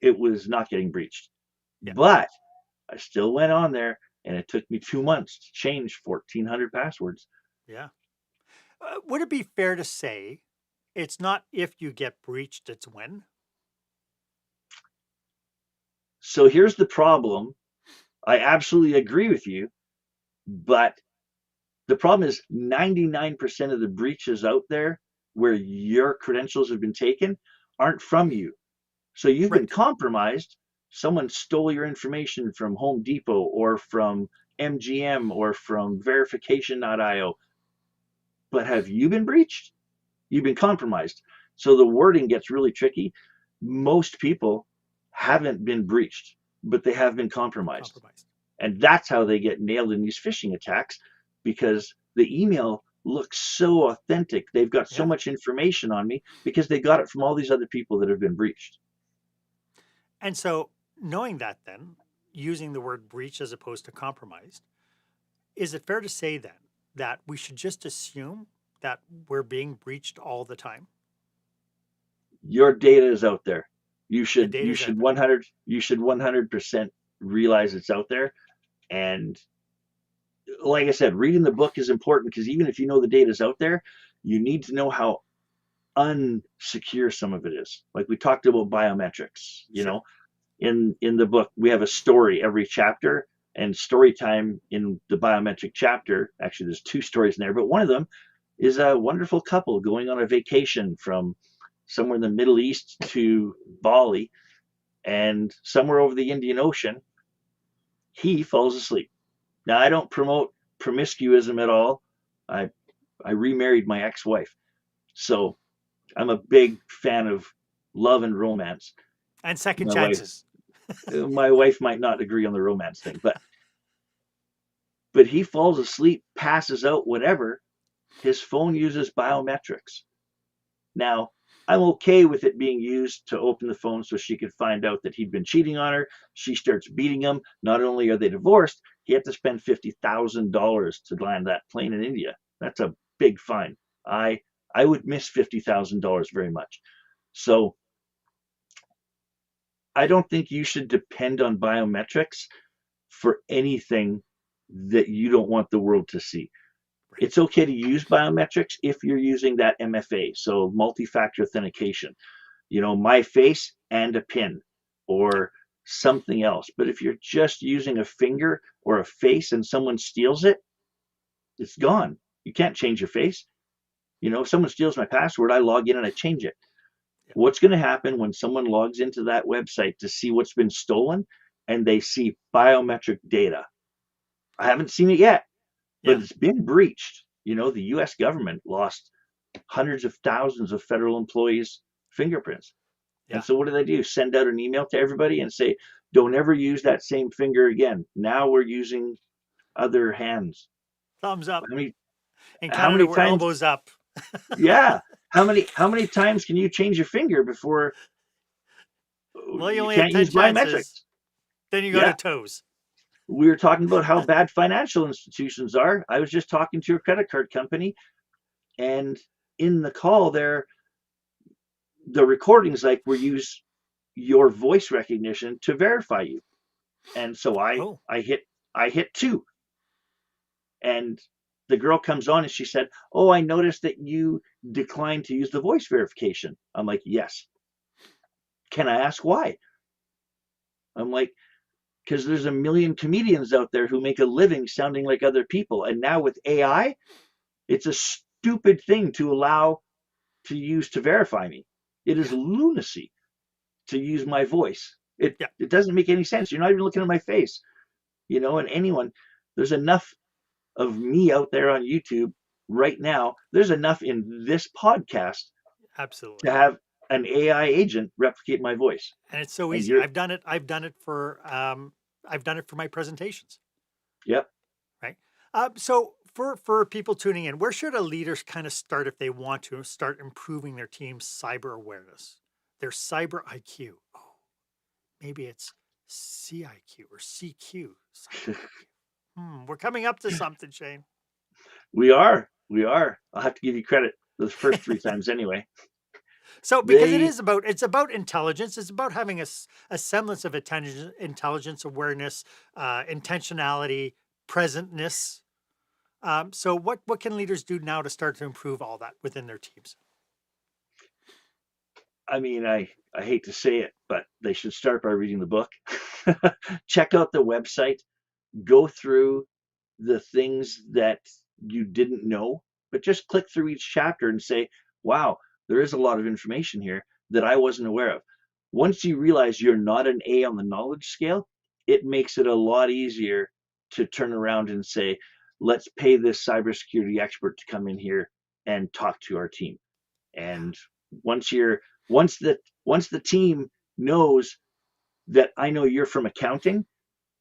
It was not getting breached.
Yeah.
But I still went on there, and it took me 2 months to change 1,400 passwords.
Yeah. Would it be fair to say it's not if you get breached, it's when?
So here's the problem. I absolutely agree with you, but the problem is 99% of the breaches out there where your credentials have been taken aren't from you. So you've been
Right.
compromised, someone stole your information from Home Depot or from MGM or from verification.io. But have you been breached? You've been compromised. So the wording gets really tricky. Most people haven't been breached, but they have been compromised.
Compromised.
And that's how they get nailed in these phishing attacks, because the email looks so authentic. They've got so
Yeah.
much information on me because they got it from all these other people that have been breached.
And so, knowing that, then, using the word breach as opposed to compromised, is it fair to say then that we should just assume that we're being breached all the time?
Your data is out there. You
The
should
data's out there.
you should 100% realize it's out there. And like I said, reading the book is important, because even if you know the data is out there, you need to know how unsecure some of it is. Like we talked about biometrics,
Sure.
in the book we have a story every chapter, and story time in the biometric chapter, actually there's two stories in there, but one of them is a wonderful couple going on a vacation from somewhere in the Middle East to Bali, and somewhere over the Indian Ocean he falls asleep. Now, I don't promote promiscuism at all. I remarried my ex-wife, so I'm a big fan of love and romance.
And second
My wife,
chances.
my wife might not agree on the romance thing, but he falls asleep, passes out, whatever. His phone uses biometrics. Now, I'm okay with it being used to open the phone so she could find out that he'd been cheating on her. She starts beating him. Not only are they divorced, he had to spend $50,000 to land that plane in India. That's a big fine. I would miss $50,000 very much. So I don't think you should depend on biometrics for anything that you don't want the world to see.
Right.
It's okay to use biometrics if you're using that MFA, so multi-factor authentication. My face and a pin or something else. But if you're just using a finger or a face and someone steals it, it's gone. You can't change your face. If someone steals my password, I log in and I change it.
Yeah.
What's going to happen when someone logs into that website to see what's been stolen and they see biometric data? I haven't seen it yet, but
Yeah.
it's been breached. The US government lost hundreds of thousands of federal employees' fingerprints.
Yeah.
And so what do they do? Send out an email to everybody and say, don't ever use that same finger again. Now we're using other hands.
Thumbs up.
How many
In
how
Canada,
many
we're
times
elbows up.
yeah. How many times can you change your finger before
Well, you
you
only have
can't
10
use
chances.
biometrics?
Then you go to
Yeah.
toes.
We were talking about how bad financial institutions are. I was just talking to a credit card company, and in the call there, the recordings like we use your voice recognition to verify you. And so
Oh,
I hit two, and the girl comes on and she said, "Oh, I noticed that you declined to use the voice verification." I'm like, "Yes." "Can I ask why?" I'm like, "Because there's a million comedians out there who make a living sounding like other people, and now with AI, it's a stupid thing to allow to use to verify me. It is
yeah.
lunacy to use my voice. It
Yeah.
it doesn't make any sense. You're not even looking at my face, and anyone. There's enough of me out there on YouTube right now. There's enough in this podcast
Absolutely.
to have an AI agent replicate my voice.
And it's so
And
easy.
you're,
I've done it for my presentations,
yep.
right? So for people tuning in, where should a leader kind of start if they want to start improving their team's cyber awareness, their cyber IQ? Oh, maybe it's CIQ or CQ. Cyber IQ. We're coming up to something, Shayne.
We are. We are. I'll have to give you credit the first three times anyway.
So, because
They,
it's about intelligence. It's about having a semblance of intelligence, awareness, intentionality, presentness. So, what can leaders do now to start to improve all that within their teams?
I mean, I hate to say it, but they should start by reading the book. Check out the website. Go through the things that you didn't know, but just click through each chapter and say, wow, there is a lot of information here that I wasn't aware of. Once you realize you're not an A on the knowledge scale, it makes it a lot easier to turn around and say, let's pay this cybersecurity expert to come in here and talk to our team.
Yeah.
And once you're once the team knows that I know you're from accounting,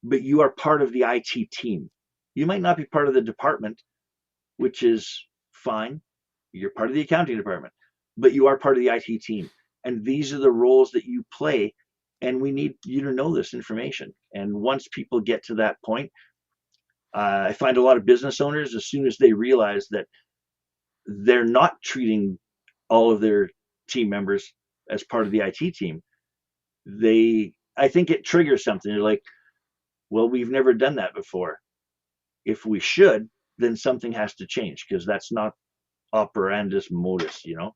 but you are part of the IT team. You might not be part of the department, which is fine. You're part of the accounting department, but you are part of the IT team. And these are the roles that you play. And we need you to know this information. And once people get to that point, I find a lot of business owners, as soon as they realize that they're not treating all of their team members as part of the IT team, I think it triggers something. They're like, well, we've never done that before. If we should, then something has to change because that's not operandus modus, you know?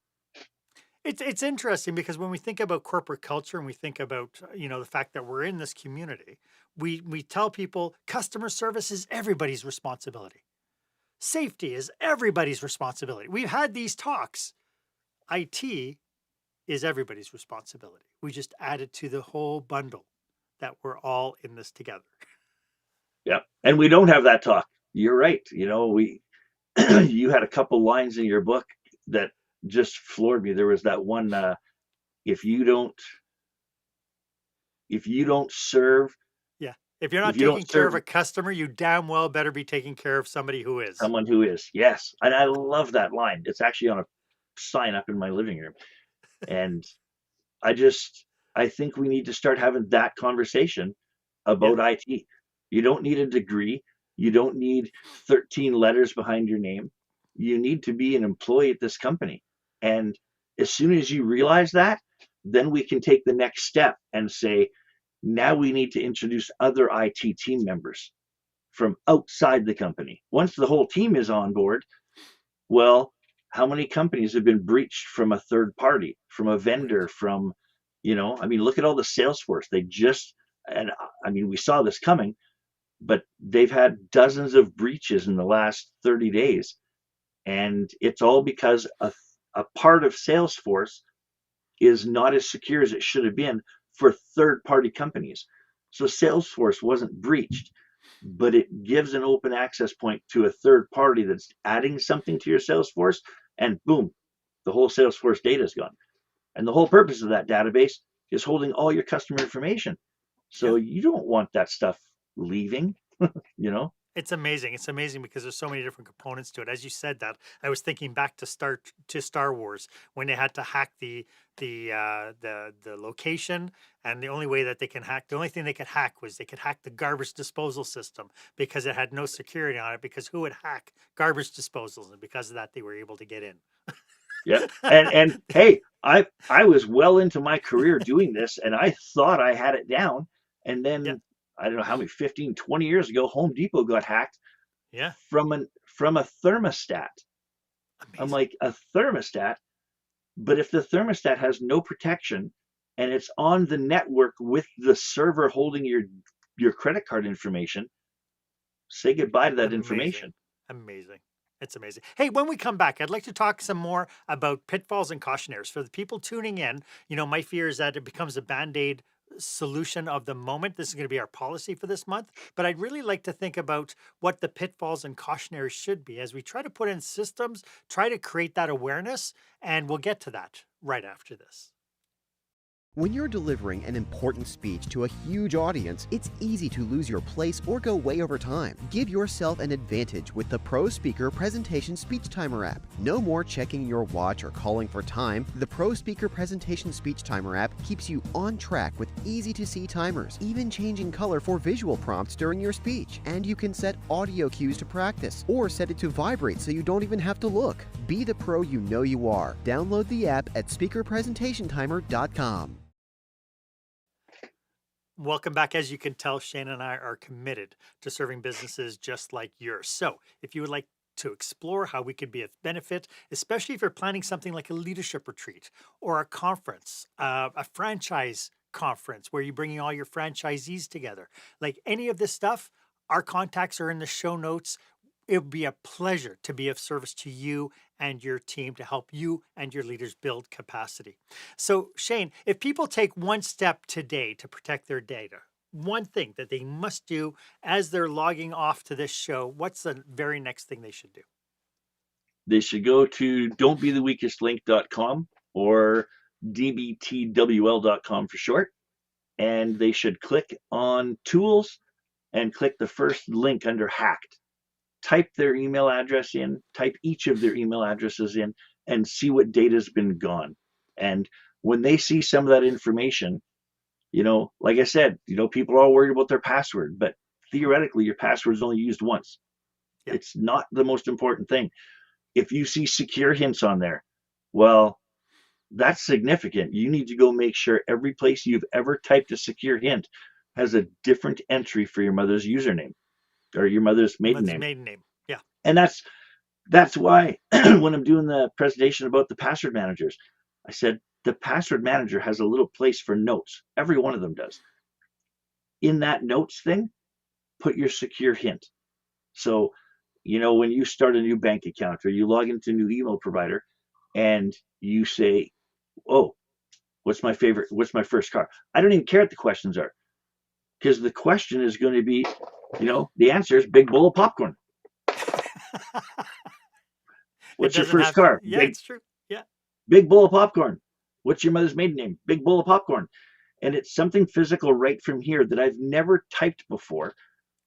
It's interesting because when we think about corporate culture and we think about, the fact that we're in this community, we tell people customer service is everybody's responsibility. Safety is everybody's responsibility. We've had these talks. IT is everybody's responsibility. We just add it to the whole bundle that we're all in this together.
Yeah. And we don't have that talk. You're right. You know, you had a couple lines in your book that just floored me. There was that one, if you don't serve,
Yeah. If you're
if
not
you don't
taking care of
serve
a customer, you damn well better be taking care of somebody who is.
someone who is, yes. And I love that line. It's actually on a sign up in my living room. And I just, I think we need to start having that conversation
Yeah.
about IT. You don't need a degree. You don't need 13 letters behind your name. You need to be an employee at this company. And as soon as you realize that, then we can take the next step and say, now we need to introduce other IT team members from outside the company. Once the whole team is on board, well, how many companies have been breached from a third party, from a vendor,
Right.
from, I mean, look at all the Salesforce. And I mean, we saw this coming, but they've had dozens of breaches in the last 30 days. And it's all because a part of Salesforce is not as secure as it should have been for third party companies. So Salesforce wasn't breached, but it gives an open access point to a third party that's adding something to your Salesforce, and boom, the whole Salesforce data is gone. And the whole purpose of that database is holding all your customer information.
Yeah.
So you don't want that stuff leaving, you know?
It's amazing. It's amazing because there's so many different components to it. As you said that, I was thinking back to Star Wars when they had to hack the location, and the only way that they can hack, the only thing they could hack was they could hack the garbage disposal system because it had no security on it. Because who would hack garbage disposals, and because of that, they were able to get in.
Yeah. And hey, I was well into my career doing this and I thought I had it down. And
Yeah,
then I don't know how many 15, 20 years ago, Home Depot got hacked
yeah,
from a thermostat. I'm
amazing.
like, a thermostat, but if the thermostat has no protection and it's on the network with the server holding your credit card information, say goodbye to that
Amazing.
information.
Amazing. It's amazing. Hey, when we come back, I'd like to talk some more about pitfalls and cautionaries. For the people tuning in, my fear is that it becomes a band-aid solution of the moment. This is going to be our policy for this month. But I'd really like to think about what the pitfalls and cautionaries should be as we try to put in systems, try to create that awareness, and we'll get to that right after this.
When you're delivering an important speech to a huge audience, it's easy to lose your place or go way over time. Give yourself an advantage with the Pro Speaker Presentation Speech Timer app. No more checking your watch or calling for time. The Pro Speaker Presentation Speech Timer app keeps you on track with easy-to-see timers, even changing color for visual prompts during your speech. And you can set audio cues to practice, or set it to vibrate so you don't even have to look. Be the pro you know you are. Download the app at speakerpresentationtimer.com.
Welcome back. As you can tell, Shayne and I are committed to serving businesses just like yours. So if you would like to explore how we could be of benefit, especially if you're planning something like a leadership retreat or a conference, a franchise conference where you're bringing all your franchisees together, like any of this stuff, our contacts are in the show notes. it would be a pleasure to be of service to you and your team to help you and your leaders build capacity. So, Shayne, if people take one step today to protect their data, one thing that they must do as they're logging off to this show, what's the very next thing they should do?
They should go to don'tbetheweakestlink.com or dbtwl.com for short, and they should click on tools and click the first link under hacked. Type their email address in, type each of their email addresses in, and see what data's been gone. And when they see some of that information, like I said, people are all worried about their password, but theoretically, your password is only used once.
Yeah.
It's not the most important thing. If you see secure hints on there, well, that's significant. You need to go make sure every place you've ever typed a secure hint has a different entry for your mother's username or your mother's maiden name.
Yeah.
And that's why when I'm doing the presentation about the password managers, I said the password manager has a little place for notes. Every one of them does. In that notes thing, put your secure hint. So, when you start a new bank account or you log into a new email provider and you say, oh, what's my first car? I don't even care what the questions are, because the question is going to be, the answer is big bowl of popcorn. What's your first car?
Yeah, it's true. Yeah.
Big bowl of popcorn. What's your mother's maiden name? Big bowl of popcorn. And it's something physical right from here that I've never typed before.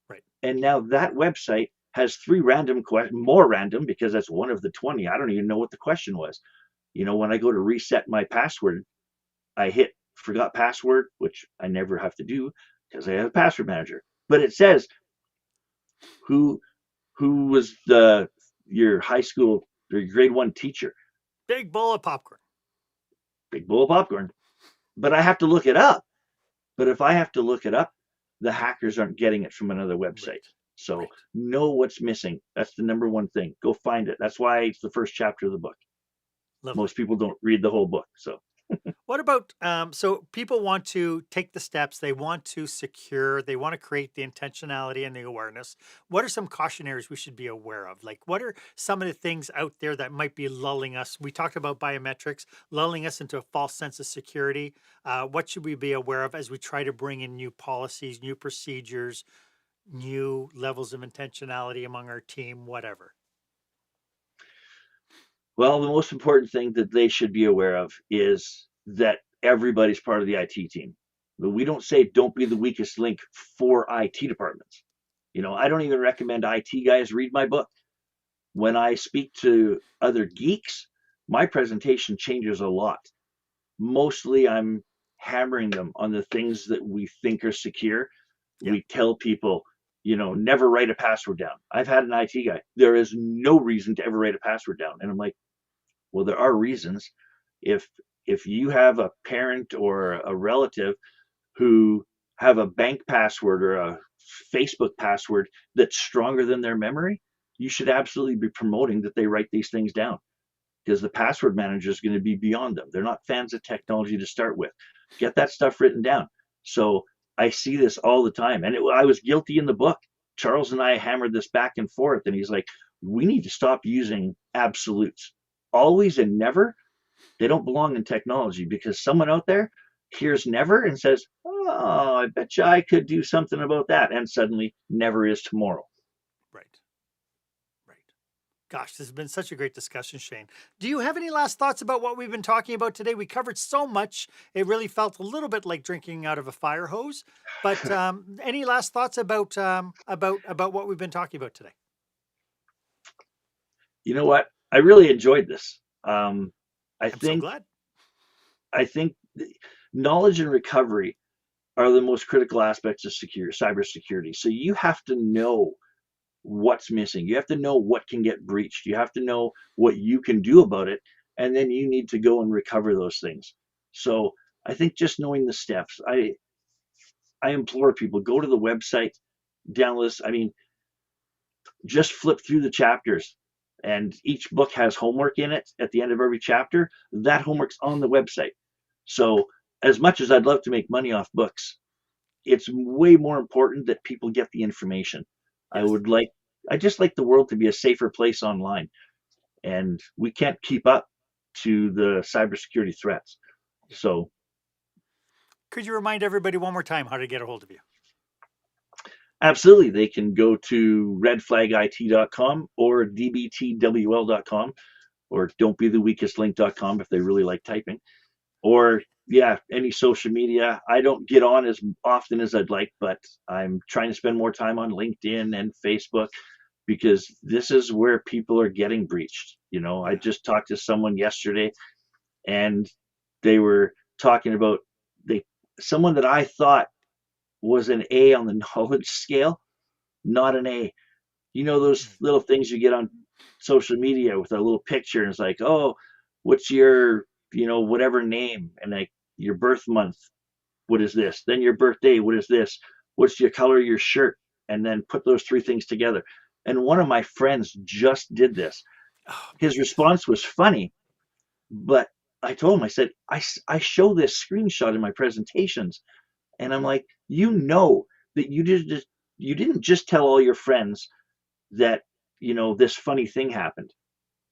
Right.
And now that website has 3 random questions, more random because that's one of the 20. I don't even know what the question was. When I go to reset my password, I hit forgot password, which I never have to do because I have a password manager. But it says who was your high school or your grade 1 teacher.
Big bowl of popcorn.
Big bowl of popcorn. But I have to look it up. But if I have to look it up, the hackers aren't getting it from another website.
Right.
So know what's missing. That's the number one thing. Go find it. That's why it's the first chapter of the book.
Lovely.
Most people don't read the whole book. So
what about, so people want to take the steps, they want to secure, they want to create the intentionality and the awareness. What are some cautionaries we should be aware of? Like, what are some of the things out there that might be lulling us? We talked about biometrics, lulling us into a false sense of security. What should we be aware of as we try to bring in new policies, new procedures, new levels of intentionality among our team, whatever?
Well, the most important thing that they should be aware of is that everybody's part of the IT team. We don't say don't be the weakest link for IT departments. I don't even recommend IT guys read my book. When I speak to other geeks, my presentation changes a lot. Mostly I'm hammering them on the things that we think are secure. Yeah. We tell people, never write a password down. I've had an IT guy. There is no reason to ever write a password down. And I'm like, well, there are reasons. If you have a parent or a relative who have a bank password or a Facebook password that's stronger than their memory, you should absolutely be promoting that they write these things down, because the password manager is going to be beyond them. They're not fans of technology to start with. Get that stuff written down. So I see this all the time. And I was guilty in the book. Charles and I hammered this back and forth. And he's like, we need to stop using absolutes. Always and never, they don't belong in technology, because someone out there hears never and says, oh, I bet you I could do something about that. And suddenly never is tomorrow.
Right. Gosh, this has been such a great discussion, Shayne. Do you have any last thoughts about what we've been talking about today? We covered so much. It really felt a little bit like drinking out of a fire hose. But any last thoughts about what we've been talking about today?
You know what? I really enjoyed this.
I'm so glad.
I think knowledge and recovery are the most critical aspects of cybersecurity. So you have to know what's missing. You have to know what can get breached. You have to know what you can do about it. And then you need to go and recover those things. So I think just knowing the steps, I implore people, go to the website, download this. I mean, just flip through the chapters. And each book has homework in it at the end of every chapter. That homework's on the website. So as much as I'd love to make money off books, it's way more important that people get the information. Yes. I just like the world to be a safer place online, and we can't keep up to the cybersecurity threats. So
Could you remind everybody one more time how to get a hold of you?
absolutely, they can go to redflagit.com or dbtwl.com or don'tbetheweakestlink.com if they really like typing. Or yeah, any social media. I don't get on as often as I'd like, but I'm trying to spend more time on LinkedIn and Facebook because this is where people are getting breached. I
Yeah.
just talked to someone yesterday and they were talking about they someone that I thought was an A on the knowledge scale, not an A. Those
Mm.
little things you get on social media with a little picture, and it's like, oh, what's your, whatever name, and like your birth month, what is this? Then your birthday, what is this? What's your color of your shirt? And then put those three things together. And one of my friends just did this.
Oh, my
His
goodness.
response was funny, but I told him, I said, I show this screenshot in my presentations. And I'm like, that you didn't just tell all your friends that, this funny thing happened.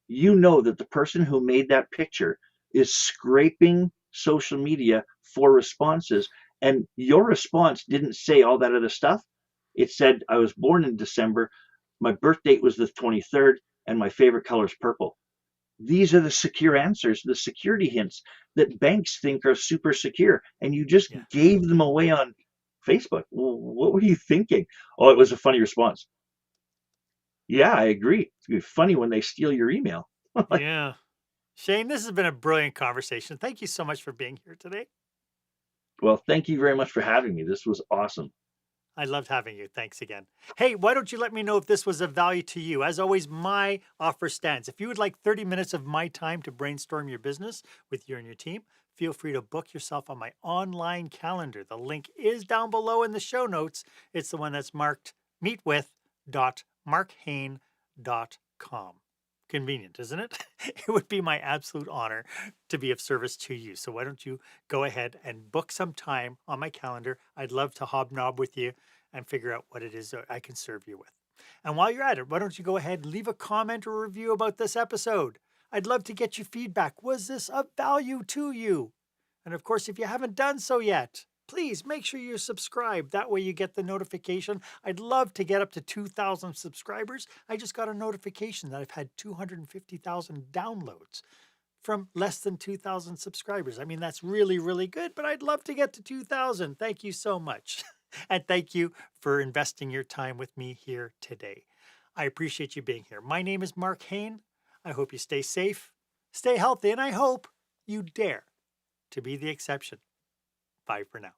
That the person who made that picture is scraping social media for responses. And your response didn't say all that other stuff. It said, I was born in December, my birth date was the 23rd, and my favorite color is purple. These are the secure answers, the security hints that banks think are super secure. And you just
Yeah.
gave them away on Facebook. Well, what were you thinking? Oh, it was a funny response. Yeah, I agree. It's gonna be funny when they steal your email. Like,
Yeah. Shayne, this has been a brilliant conversation. Thank you so much for being here today.
well, thank you very much for having me. This was awesome.
I loved having you. Thanks again. Hey, why don't you let me know if this was of value to you? As always, my offer stands. If you would like 30 minutes of my time to brainstorm your business with you and your team, feel free to book yourself on my online calendar. The link is down below in the show notes. It's the one that's marked meetwith.markhaine.com. Convenient, isn't it? It would be my absolute honor to be of service to you. So why don't you go ahead and book some time on my calendar? I'd love to hobnob with you and figure out what it is that I can serve you with. And while you're at it, why don't you go ahead and leave a comment or review about this episode? I'd love to get your feedback. Was this of value to you? And of course, if you haven't done so yet, please make sure you're subscribed. That way you get the notification. I'd love to get up to 2,000 subscribers. I just got a notification that I've had 250,000 downloads from less than 2,000 subscribers. I mean, that's really, really good, but I'd love to get to 2,000. Thank you so much. And thank you for investing your time with me here today. I appreciate you being here. My name is Marc Haine. I hope you stay safe, stay healthy, and I hope you dare to be the exception. Bye for now.